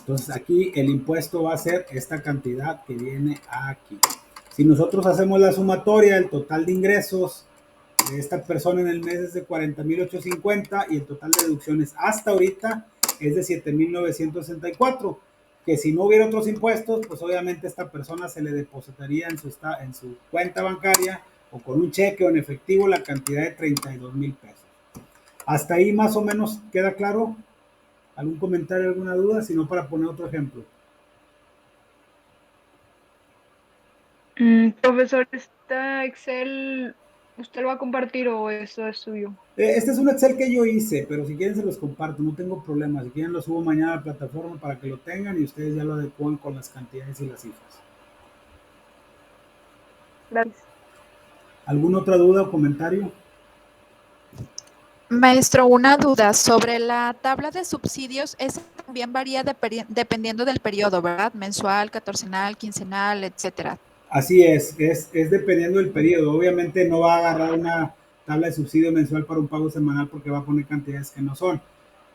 Entonces aquí el impuesto va a ser esta cantidad que viene aquí. Si nosotros hacemos la sumatoria, el total de ingresos de esta persona en el mes es de 40,850 y el total de deducciones hasta ahorita es de 7,964. que si no hubiera otros impuestos, pues obviamente a esta persona se le depositaría en su cuenta bancaria o con un cheque o en efectivo la cantidad de 32,000 pesos. Hasta ahí más o menos queda claro. ¿Algún comentario, alguna duda? Si no, para poner otro ejemplo. Profesor, ¿está Excel usted lo va a compartir o eso es suyo? Este es un Excel que yo hice, pero si quieren se los comparto, no tengo problema. Si quieren lo subo mañana a la plataforma para que lo tengan y ustedes ya lo adecúan con las cantidades y las cifras. Gracias. ¿Alguna otra duda o comentario? Maestro, una duda sobre la tabla de subsidios. Esa también varía dependiendo del periodo, ¿verdad? Mensual, catorcenal, quincenal, etcétera. Así es dependiendo del periodo. Obviamente no va a agarrar una tabla de subsidio mensual para un pago semanal porque va a poner cantidades que no son.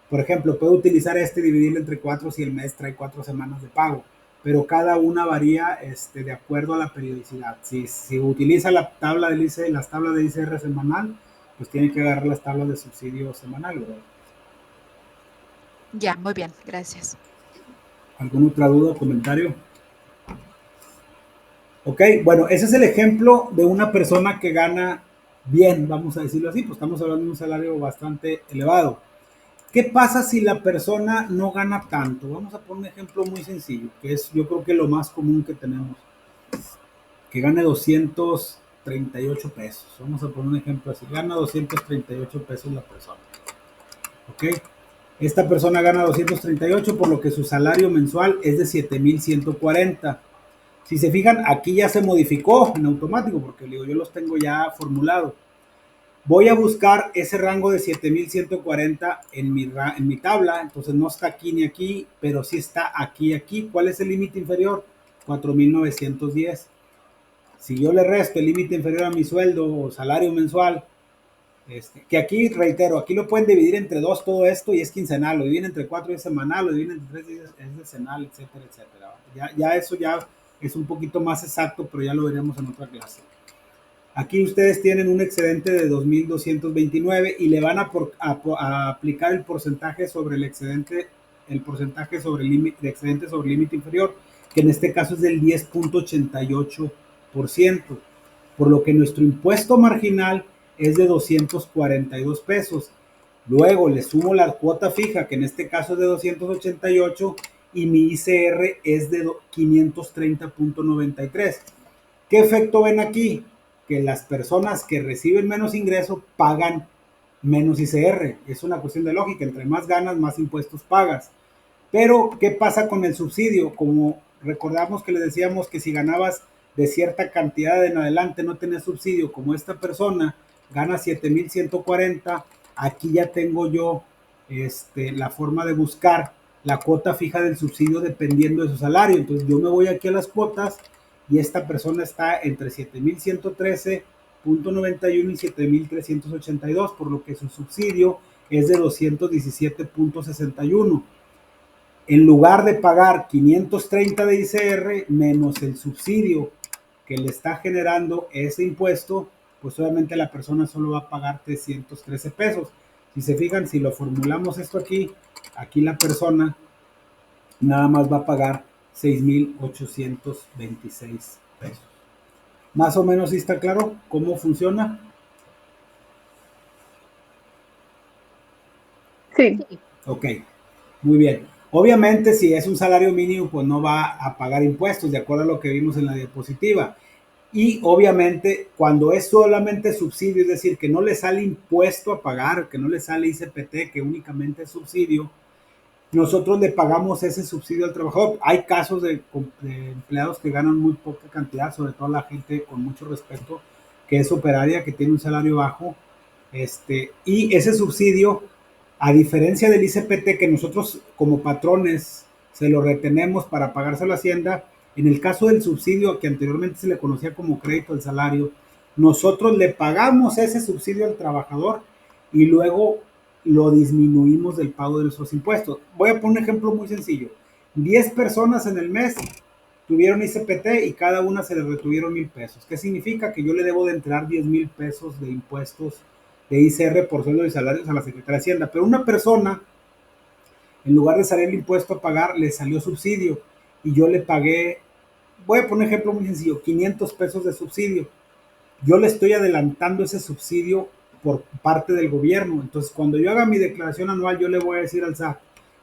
Por ejemplo, puedo utilizar y dividirlo entre 4 si el mes trae 4 semanas de pago, pero cada una varía de acuerdo a la periodicidad. Si utiliza la tabla las tablas de ICR semanal, pues tiene que agarrar las tablas de subsidio semanal, ¿verdad? Ya, muy bien, gracias. ¿Alguna otra duda o comentario? Ok, bueno, ese es el ejemplo de una persona que gana bien, vamos a decirlo así, pues estamos hablando de un salario bastante elevado. ¿Qué pasa si la persona no gana tanto? Vamos a poner un ejemplo muy sencillo, que es yo creo que lo más común que tenemos, que gane 238 pesos. Vamos a poner un ejemplo así, gana 238 pesos la persona. ¿Ok? Esta persona gana 238 por lo que su salario mensual es de 7,140. Si se fijan, aquí ya se modificó en automático, porque digo, yo los tengo ya formulados. Voy a buscar ese rango de 7,140 en mi tabla, entonces no está aquí ni aquí, pero sí está aquí y aquí. ¿Cuál es el límite inferior? 4,910. Si yo le resto el límite inferior a mi sueldo o salario mensual, que aquí, reitero, aquí lo pueden dividir entre 2 todo esto y es quincenal, lo dividen entre 4 y es semanal, lo dividen entre 3 y es decenal, etcétera, etcétera. Ya eso ya es un poquito más exacto, pero ya lo veremos en otra clase. Aquí ustedes tienen un excedente de 2,229 y le van a aplicar el porcentaje sobre el excedente, el porcentaje sobre el límite de excedente sobre el límite inferior, que en este caso es del 10,88%, por lo que nuestro impuesto marginal es de 242 pesos. Luego le sumo la cuota fija, que en este caso es de 288, y mi ICR es de 530,93. ¿Qué efecto ven aquí? Que las personas que reciben menos ingreso pagan menos ICR. Es una cuestión de lógica, entre más ganas, más impuestos pagas. Pero, ¿qué pasa con el subsidio? Como recordamos que les decíamos que si ganabas de cierta cantidad en adelante no tenés subsidio, como esta persona gana 7,140, aquí ya tengo yo la forma de buscar la cuota fija del subsidio dependiendo de su salario. Entonces yo me voy aquí a las cuotas y esta persona está entre 7,113,91 y 7,382, por lo que su subsidio es de 217,61. En lugar de pagar 530 de ICR menos el subsidio que le está generando ese impuesto, pues obviamente la persona solo va a pagar 313 pesos. Si se fijan, si lo formulamos esto aquí, aquí la persona nada más va a pagar 6,826 pesos. Más o menos, ¿sí está claro cómo funciona? Sí. Ok, muy bien. Obviamente, si es un salario mínimo, pues no va a pagar impuestos, de acuerdo a lo que vimos en la diapositiva. Y obviamente, cuando es solamente subsidio, es decir, que no le sale impuesto a pagar, que no le sale ICPT, que únicamente es subsidio, nosotros le pagamos ese subsidio al trabajador. Hay casos de empleados que ganan muy poca cantidad, sobre todo la gente con mucho respeto, que es operaria, que tiene un salario bajo, y ese subsidio, a diferencia del ICPT que nosotros como patrones se lo retenemos para pagarse a la hacienda, en el caso del subsidio que anteriormente se le conocía como crédito al salario, nosotros le pagamos ese subsidio al trabajador y luego lo disminuimos del pago de nuestros impuestos. Voy a poner un ejemplo muy sencillo. 10 personas en el mes tuvieron ICPT y cada una se le retuvieron 1,000 pesos. ¿Qué significa? Que yo le debo de entrar 10,000 pesos de impuestos de ICR por sueldo y salarios a la Secretaría de Hacienda. Pero una persona En lugar de salir el impuesto a pagar, le salió subsidio y yo le pagué, voy a poner un ejemplo muy sencillo, 500 pesos de subsidio. Yo le estoy adelantando ese subsidio por parte del gobierno. Entonces, cuando yo haga mi declaración anual, yo le voy a decir al SAT,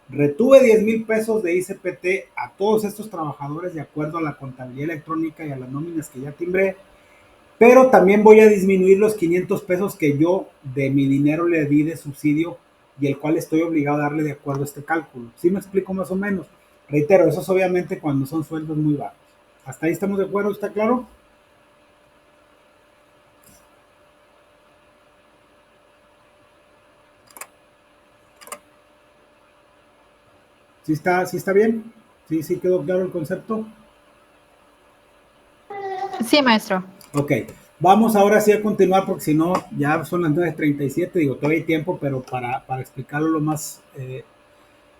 retuve 10,000 pesos de ICPT a todos estos trabajadores de acuerdo a la contabilidad electrónica y a las nóminas que ya timbré, pero también voy a disminuir los 500 pesos que yo de mi dinero le di de subsidio y el cual estoy obligado a darle de acuerdo a este cálculo. ¿Sí me explico más o menos? Reitero, eso es obviamente cuando son sueldos muy bajos. ¿Hasta ahí estamos de acuerdo? ¿Está claro? ¿Sí está bien? ¿Sí quedó claro el concepto? Sí, maestro. Ok, vamos ahora sí a continuar porque si no ya son las 9:37, digo, todavía hay tiempo, pero para explicarlo lo más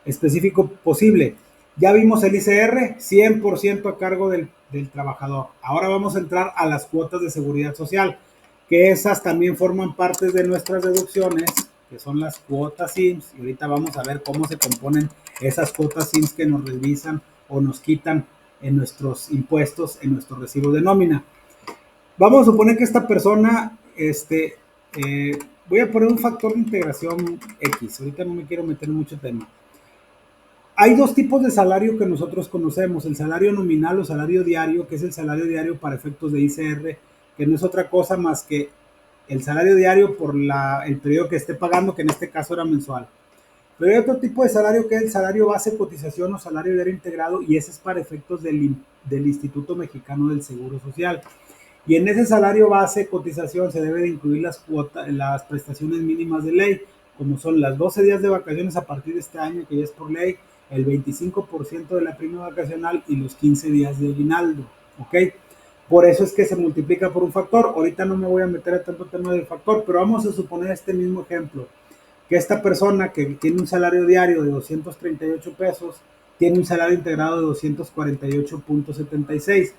específico posible. Ya vimos el ICR, 100% a cargo del trabajador. Ahora vamos a entrar a las cuotas de seguridad social, que esas también forman parte de nuestras deducciones, que son las cuotas IMSS, y ahorita vamos a ver cómo se componen esas cuotas IMSS que nos revisan o nos quitan en nuestros impuestos, en nuestro recibo de nómina. Vamos a suponer que esta persona, voy a poner un factor de integración X, ahorita no me quiero meter en mucho tema. Hay dos tipos de salario que nosotros conocemos, el salario nominal o salario diario, que es el salario diario para efectos de ICR, que no es otra cosa más que el salario diario por el periodo que esté pagando, que en este caso era mensual. Pero hay otro tipo de salario que es el salario base cotización o salario diario integrado, y ese es para efectos del Instituto Mexicano del Seguro Social. Y en ese salario base cotización se debe de incluir las prestaciones mínimas de ley, como son las 12 días de vacaciones a partir de este año, que ya es por ley, el 25% de la prima vacacional y los 15 días de aguinaldo, ¿ok? Por eso es que se multiplica por un factor. Ahorita no me voy a meter a tanto tema del factor, pero vamos a suponer este mismo ejemplo, que esta persona que tiene un salario diario de 238 pesos, tiene un salario integrado de 248.76.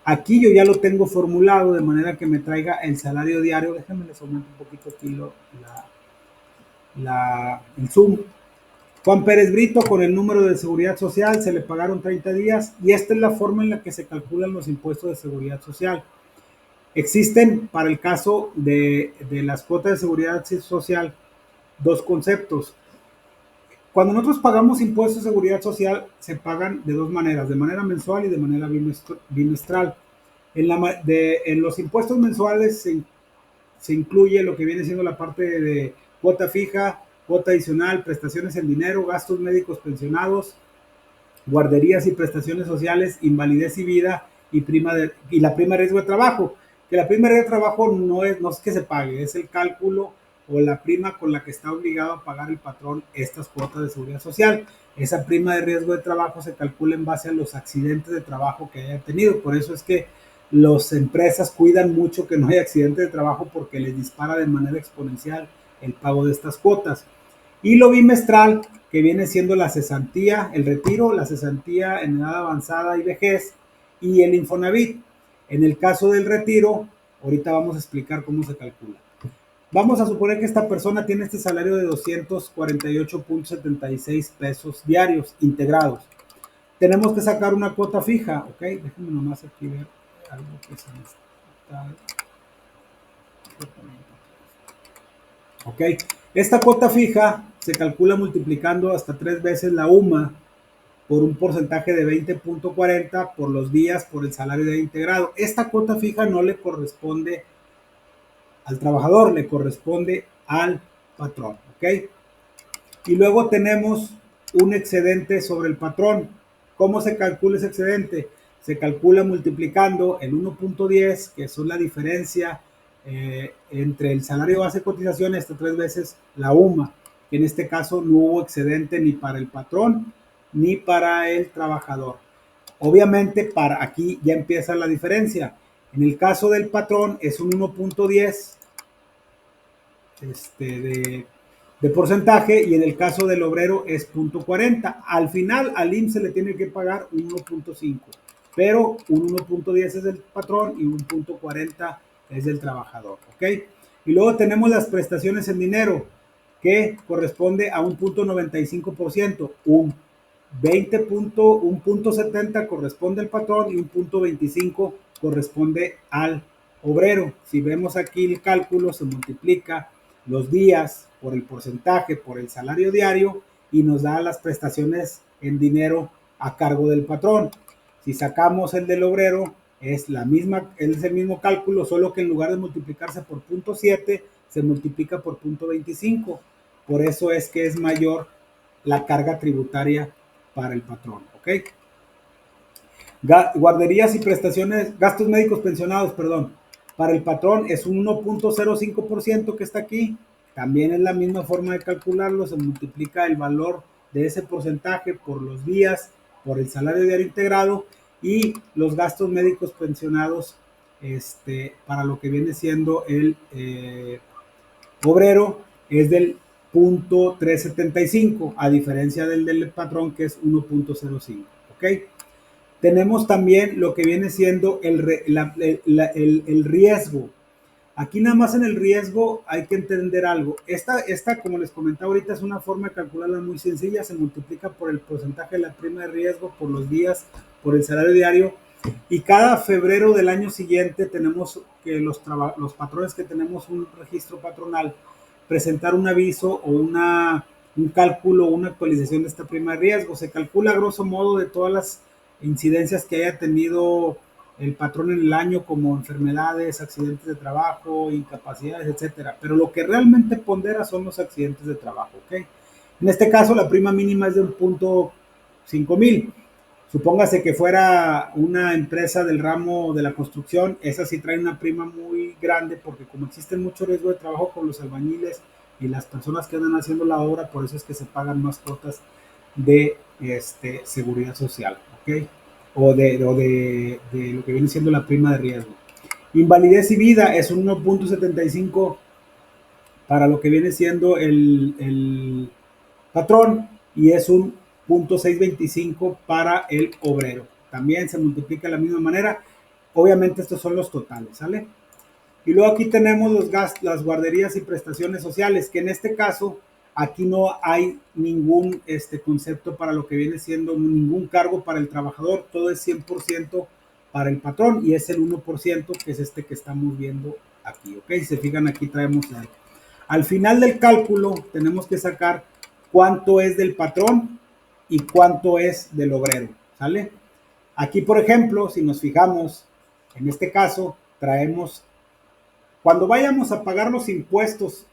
Aquí yo ya lo tengo formulado de manera que me traiga el salario diario. Déjenme les aumento un poquito aquí el zoom. Juan Pérez Brito, con el número de seguridad social, se le pagaron 30 días y esta es la forma en la que se calculan los impuestos de seguridad social. Existen, para el caso de las cuotas de seguridad social, dos conceptos. Cuando nosotros pagamos impuestos de seguridad social, se pagan de dos maneras, de manera mensual y de manera bimestral. En los impuestos mensuales se incluye lo que viene siendo la parte de cuota fija, cuota adicional, prestaciones en dinero, gastos médicos pensionados, guarderías y prestaciones sociales, invalidez y vida y la prima de riesgo de trabajo. Que la prima de riesgo de trabajo no es que se pague, es el cálculo o la prima con la que está obligado a pagar el patrón estas cuotas de seguridad social. Esa prima de riesgo de trabajo se calcula en base a los accidentes de trabajo que haya tenido. Por eso es que las empresas cuidan mucho que no haya accidentes de trabajo porque les dispara de manera exponencial el pago de estas cuotas. Y lo bimestral, que viene siendo la cesantía, el retiro, la cesantía en edad avanzada y vejez, y el Infonavit. En el caso del retiro, ahorita vamos a explicar cómo se calcula. Vamos a suponer que esta persona tiene este salario de 248.76 pesos diarios integrados. Tenemos que sacar una cuota fija, ¿ok? Déjenme nomás aquí ver algo que se necesita. ¿Ok? Esta cuota fija se calcula multiplicando hasta 3 veces la UMA por un porcentaje de 20.40 por los días por el salario de integrado. Esta cuota fija no le corresponde al trabajador, le corresponde al patrón, ¿ok? Y luego tenemos un excedente sobre el patrón. ¿Cómo se calcula ese excedente? Se calcula multiplicando el 1.10, que son la diferencia entre el salario base de cotización hasta 3 veces la UMA, que en este caso no hubo excedente ni para el patrón ni para el trabajador. Obviamente para aquí ya empieza la diferencia. En el caso del patrón es un 1.10 de porcentaje y en el caso del obrero es 0.40. Al final al IMSS se le tiene que pagar un 1.5, pero un 1.10 es del patrón y un 0.40 es del trabajador, ¿ok? Y luego tenemos las prestaciones en dinero, que corresponde a un 0.95%, un 1.70 corresponde al patrón y un 0.25 corresponde al obrero. Si vemos aquí el cálculo, se multiplica los días por el porcentaje, por el salario diario y nos da las prestaciones en dinero a cargo del patrón. Si sacamos el del obrero, es el mismo cálculo, solo que en lugar de multiplicarse por 0.7, se multiplica por 0.25. Por eso es que es mayor la carga tributaria para el patrón, ¿ok? Guarderías y prestaciones, gastos médicos pensionados, perdón, para el patrón es un 1.05% que está aquí. También es la misma forma de calcularlo, se multiplica el valor de ese porcentaje por los días, por el salario diario integrado y los gastos médicos pensionados para lo que viene siendo el obrero es del 0.375, a diferencia del patrón que es 1.05, ¿ok? Tenemos también lo que viene siendo el riesgo. Aquí nada más en el riesgo hay que entender algo. Esta, como les comentaba ahorita, es una forma de calcularla muy sencilla. Se multiplica por el porcentaje de la prima de riesgo, por los días, por el salario diario. Y cada febrero del año siguiente tenemos que los patrones que tenemos un registro patronal presentar un aviso o un cálculo, una actualización de esta prima de riesgo. Se calcula a grosso modo de todas las incidencias que haya tenido el patrón en el año, como enfermedades, accidentes de trabajo, incapacidades, etcétera. Pero lo que realmente pondera son los accidentes de trabajo, ¿ok? En este caso, la prima mínima es de 1.5 mil. Supóngase que fuera una empresa del ramo de la construcción, esa sí trae una prima muy grande porque como existe mucho riesgo de trabajo con los albañiles y las personas que andan haciendo la obra, por eso es que se pagan más cuotas de seguridad social, ¿ok? O de lo que viene siendo la prima de riesgo. Invalidez y vida es un 1.75 para lo que viene siendo el patrón y es un 0.625 para el obrero. También se multiplica de la misma manera. Obviamente estos son los totales, ¿sale? Y luego aquí tenemos las guarderías y prestaciones sociales, que en este caso aquí no hay ningún concepto para lo que viene siendo ningún cargo para el trabajador, todo es 100% para el patrón y es el 1% que es que estamos viendo aquí, ¿ok? Si se fijan, aquí traemos al final del cálculo tenemos que sacar cuánto es del patrón y cuánto es del obrero, ¿sale? Aquí, por ejemplo, si nos fijamos, en este caso, traemos, cuando vayamos a pagar los impuestos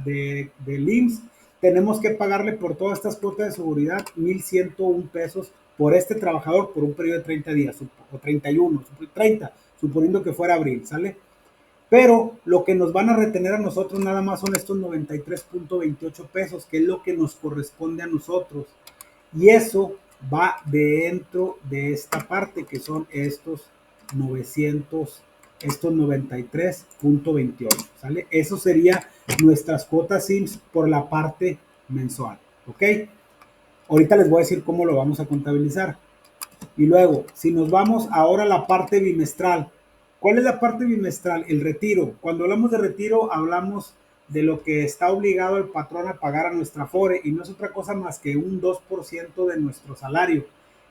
del IMSS, tenemos que pagarle por todas estas cuotas de seguridad 1,101 pesos por este trabajador por un periodo de 30 días, o 31, 30, suponiendo que fuera abril, ¿sale? Pero lo que nos van a retener a nosotros nada más son estos 93.28 pesos, que es lo que nos corresponde a nosotros. Y eso va dentro de esta parte, que son estos 93.28, ¿sale? Eso sería nuestras cuotas IMSS por la parte mensual, ¿ok? Ahorita les voy a decir cómo lo vamos a contabilizar. Y luego, si nos vamos ahora a la parte bimestral, ¿cuál es la parte bimestral? El retiro. Cuando hablamos de retiro, hablamos de lo que está obligado el patrón a pagar a nuestra FORE y no es otra cosa más que un 2% de nuestro salario.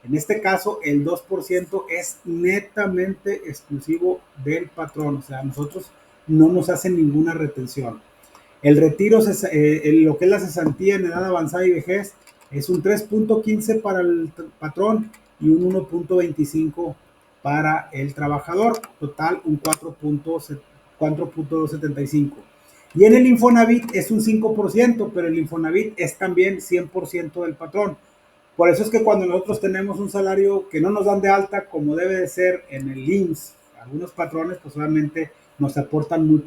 En este caso, el 2% es netamente exclusivo del patrón, o sea, a nosotros no nos hacen ninguna retención. El retiro, lo que es la cesantía en edad avanzada y vejez, es un 3.15 para el patrón y un 1.25 para el trabajador, total un 4.275. Y en el Infonavit es un 5%, pero el Infonavit es también 100% del patrón. Por eso es que cuando nosotros tenemos un salario que no nos dan de alta, como debe de ser en el IMSS, algunos patrones pues obviamente nos aportan muy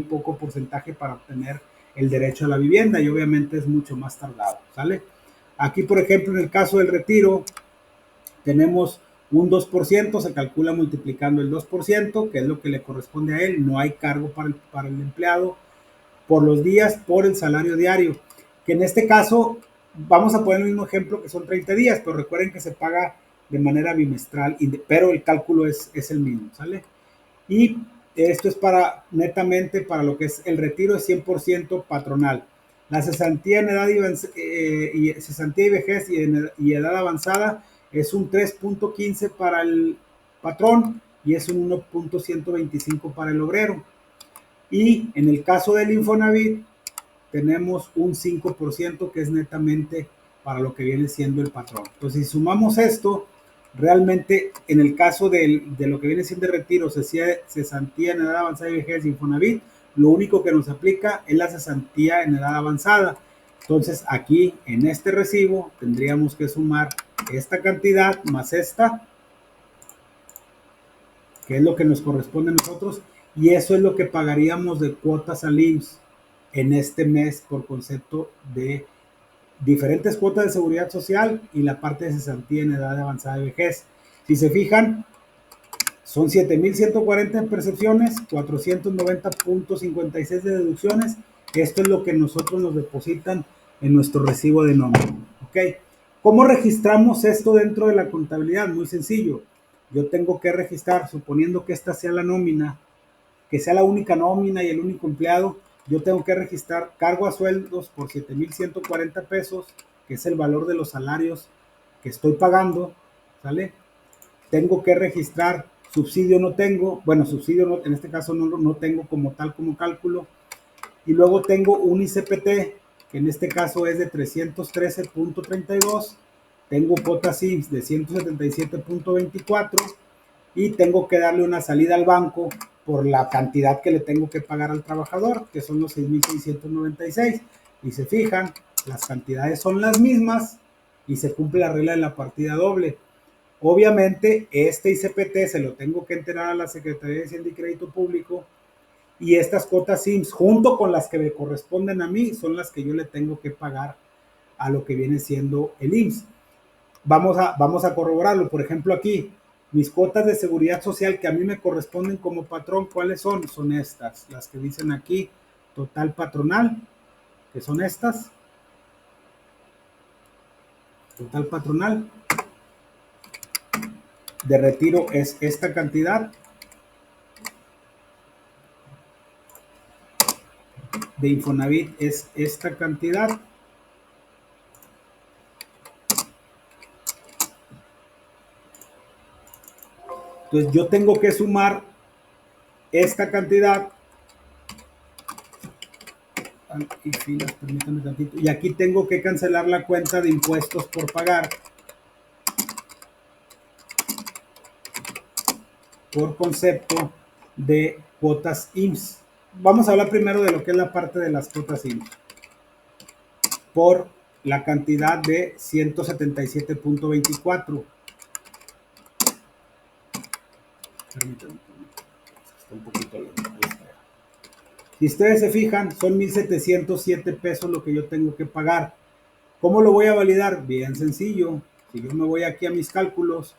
poco porcentaje para obtener el derecho a la vivienda y obviamente es mucho más tardado, ¿sale? Aquí, por ejemplo, en el caso del retiro, tenemos un 2%, se calcula multiplicando el 2%, que es lo que le corresponde a él, no hay cargo para el empleado, por los días, por el salario diario, que en este caso, vamos a poner el mismo ejemplo que son 30 días, pero recuerden que se paga de manera bimestral, pero el cálculo es el mismo, ¿sale? Y esto es netamente para lo que es el retiro, es 100% patronal. La cesantía en edad cesantía y vejez y edad avanzada es un 3.15 para el patrón y es un 1.125 para el obrero. Y en el caso del Infonavit tenemos un 5% que es netamente para lo que viene siendo el patrón. Entonces, si sumamos esto, realmente en el caso de lo que viene siendo el retiro, cesantía en edad avanzada y vejez de Infonavit, lo único que nos aplica es la cesantía en edad avanzada. Entonces, aquí en este recibo tendríamos que sumar esta cantidad más esta, que es lo que nos corresponde a nosotros, y eso es lo que pagaríamos de cuotas al IMSS en este mes por concepto de diferentes cuotas de seguridad social y la parte de cesantía en edad avanzada de vejez. Si se fijan, son 7,140 en percepciones, 490.56 de deducciones. Esto es lo que nosotros nos depositan en nuestro recibo de nómina. ¿Ok? ¿Cómo registramos esto dentro de la contabilidad? Muy sencillo. Yo tengo que registrar, suponiendo que esta sea la nómina, que sea la única nómina y el único empleado, yo tengo que registrar cargo a sueldos por 7,140 pesos, que es el valor de los salarios que estoy pagando, ¿sale? Tengo que registrar subsidio, no tengo, bueno, subsidio no, en este caso no tengo como tal como cálculo, y luego tengo un ICPT, que en este caso es de 313.32, tengo cuotas IMSS de 177.24, y tengo que darle una salida al banco por la cantidad que le tengo que pagar al trabajador, que son los 6,696. Y se fijan, las cantidades son las mismas y se cumple la regla de la partida doble. Obviamente, este ICPT se lo tengo que enterar a la Secretaría de Hacienda y Crédito Público, y estas cuotas IMSS, junto con las que me corresponden a mí, son las que yo le tengo que pagar a lo que viene siendo el IMSS. Vamos a corroborarlo. Por ejemplo, aquí, mis cuotas de seguridad social que a mí me corresponden como patrón, ¿cuáles son? Son estas, las que dicen aquí, total patronal, que son estas. Total patronal. De retiro es esta cantidad. De Infonavit es esta cantidad. Entonces yo tengo que sumar esta cantidad y filas, permítanme tantito, y aquí tengo que cancelar la cuenta de impuestos por pagar por concepto de cuotas IMSS. Vamos a hablar primero de lo que es la parte de las cuotas IMSS por la cantidad de 177.24. Permítanme, está un poquito lento. Si ustedes se fijan, son 1,707 pesos lo que yo tengo que pagar. ¿Cómo lo voy a validar? Bien sencillo. Si yo me voy aquí a mis cálculos,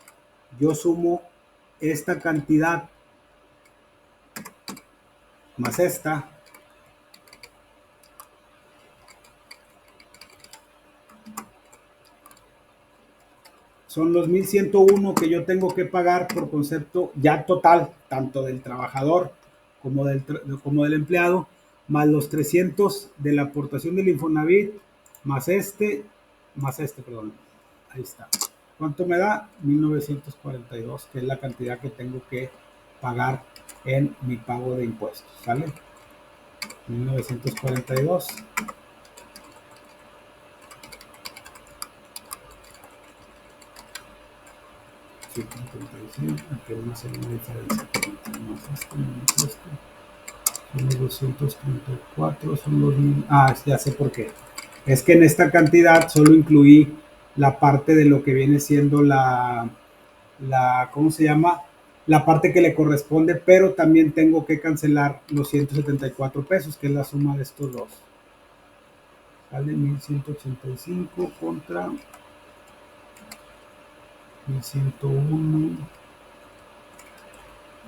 yo sumo esta cantidad más esta. Son los 1,101 que yo tengo que pagar por concepto ya total, tanto del trabajador como del empleado, más los 300 de la aportación del Infonavit, más perdón. Ahí está. ¿Cuánto me da? 1,942, que es la cantidad que tengo que pagar en mi pago de impuestos, ¿sale? 1,942. Aquí vamos a hacer una diferencia. Son los 234, son los 1000. Ah, ya sé por qué. Es que en esta cantidad solo incluí la parte de lo que viene siendo ¿cómo se llama? La parte que le corresponde, pero también tengo que cancelar los 174 pesos, que es la suma de estos dos. Sale 1,185 contra 1,101.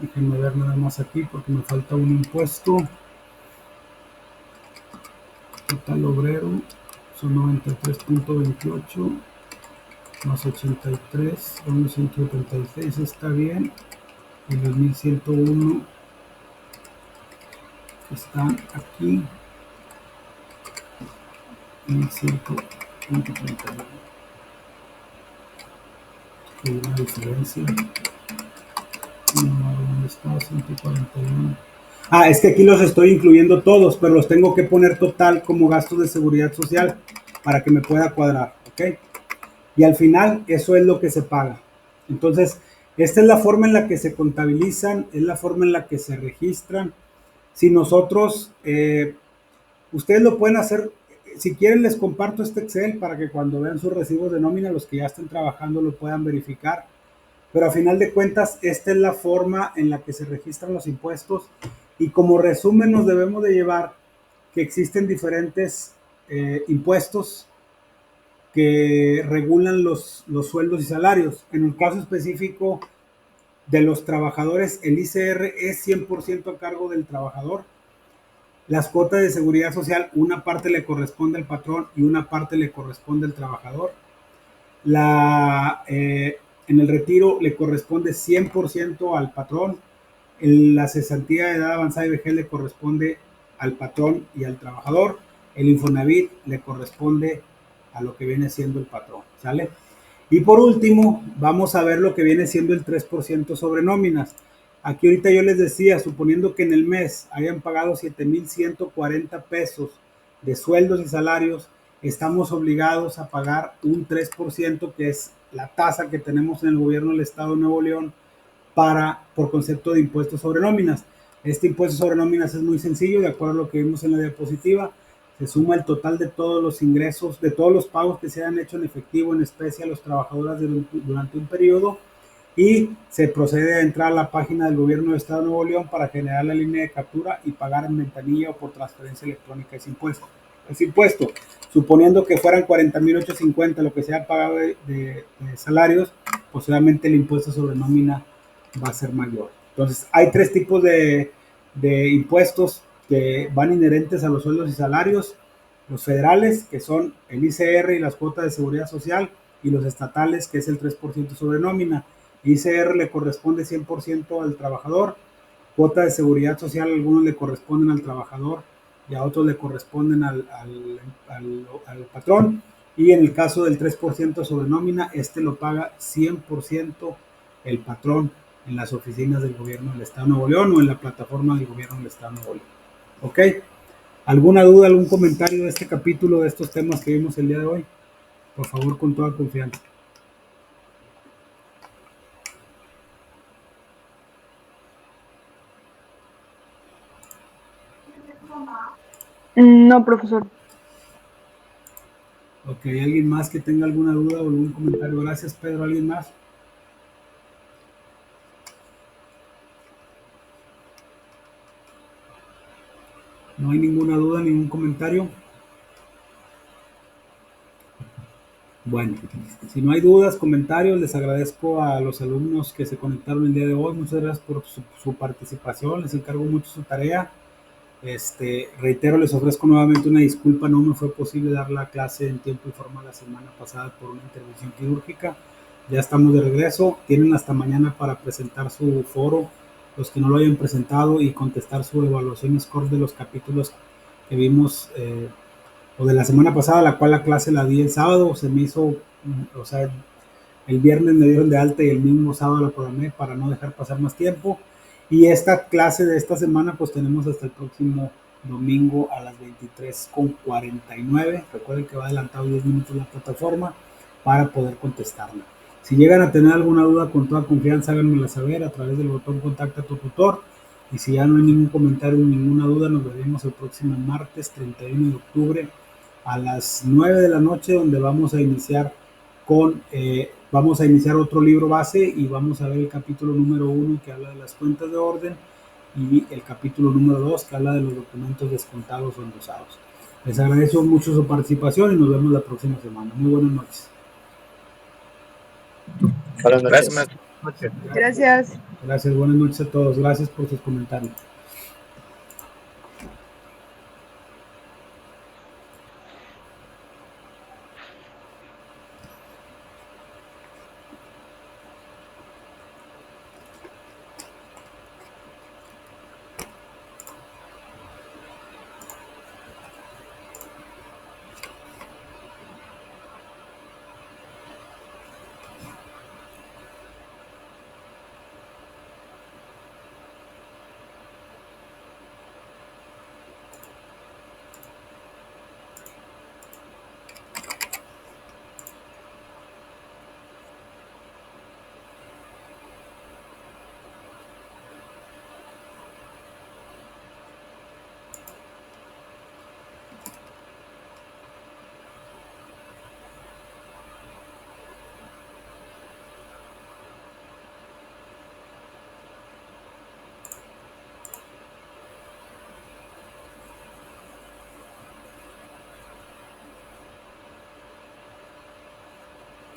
Déjenme ver nada más aquí porque me falta un impuesto. Total obrero son 93.28 más 83, son 176, está bien. Y los 1,101 están aquí. 1.5.31. Hay una diferencia. ¿Dónde está? 141. Es que aquí los estoy incluyendo todos, pero los tengo que poner total como gastos de seguridad social para que me pueda cuadrar, ¿ok? Y al final eso es lo que se paga. Entonces, esta es la forma en la que se contabilizan, es la forma en la que se registran. Si nosotros, ustedes lo pueden hacer, si quieren les comparto este Excel para que cuando vean sus recibos de nómina, los que ya estén trabajando lo puedan verificar. Pero a final de cuentas, esta es la forma en la que se registran los impuestos. Y como resumen nos debemos de llevar que existen diferentes impuestos que regulan los sueldos y salarios. En el caso específico de los trabajadores, el ICR es 100% a cargo del trabajador. Las cuotas de seguridad social, una parte le corresponde al patrón y una parte le corresponde al trabajador. En el retiro le corresponde 100% al patrón. La cesantía de edad avanzada y vejez le corresponde al patrón y al trabajador. El Infonavit le corresponde a lo que viene siendo el patrón, ¿sale? Y por último, vamos a ver lo que viene siendo el 3% sobre nóminas. Aquí ahorita yo les decía, suponiendo que en el mes hayan pagado 7,140 pesos de sueldos y salarios, estamos obligados a pagar un 3%, que es la tasa que tenemos en el gobierno del Estado de Nuevo León por concepto de impuestos sobre nóminas. Este impuesto sobre nóminas es muy sencillo, de acuerdo a lo que vimos en la diapositiva. Se suma el total de todos los ingresos, de todos los pagos que se han hecho en efectivo, en especie a los trabajadores durante un periodo, y se procede a entrar a la página del gobierno del Estado de Nuevo León para generar la línea de captura y pagar en ventanilla o por transferencia electrónica ese impuesto. Suponiendo que fueran 40,850 lo que se ha pagado de salarios, pues obviamente el impuesto sobre nómina va a ser mayor. Entonces, hay tres tipos de impuestos que van inherentes a los sueldos y salarios: los federales, que son el ICR y las cuotas de seguridad social, y los estatales, que es el 3% sobre nómina. ICR le corresponde 100% al trabajador, cuota de seguridad social algunos le corresponden al trabajador y a otros le corresponden al patrón, y en el caso del 3% sobre nómina, este lo paga 100% el patrón en las oficinas del gobierno del Estado de Nuevo León o en la plataforma del gobierno del Estado de Nuevo León. ¿Ok? ¿Alguna duda, algún comentario de este capítulo, de estos temas que vimos el día de hoy? Por favor, con toda confianza. No, profesor. Ok, ¿alguien más que tenga alguna duda o algún comentario? Gracias, Pedro. ¿Alguien más? ¿No hay ninguna duda, ningún comentario? Bueno, si no hay dudas, comentarios, les agradezco a los alumnos que se conectaron el día de hoy. Muchas gracias por su participación, les encargo mucho su tarea. Reitero, les ofrezco nuevamente una disculpa, no me fue posible dar la clase en tiempo y forma la semana pasada por una intervención quirúrgica. Ya estamos de regreso, tienen hasta mañana para presentar su foro, los que no lo hayan presentado, y contestar su evaluación score de los capítulos que vimos o de la semana pasada, la cual la clase la di el sábado. Se me hizo, o sea, el viernes me dieron de alta y el mismo sábado la programé para no dejar pasar más tiempo. Y esta clase de esta semana pues tenemos hasta el próximo domingo a las 23:49. Recuerden que va adelantado 10 minutos la plataforma para poder contestarla. Si llegan a tener alguna duda, con toda confianza háganmela saber a través del botón contacta a tu tutor. Y si ya no hay ningún comentario, ninguna duda, nos veremos el próximo martes 31 de octubre a las 9 de la noche, donde vamos a iniciar otro libro base y vamos a ver el capítulo número 1, que habla de las cuentas de orden, y el capítulo número 2, que habla de los documentos descontados o endosados. Les agradezco mucho su participación y nos vemos la próxima semana. Muy buenas noches. Buenas noches. Gracias. Gracias, buenas noches a todos. Gracias por sus comentarios.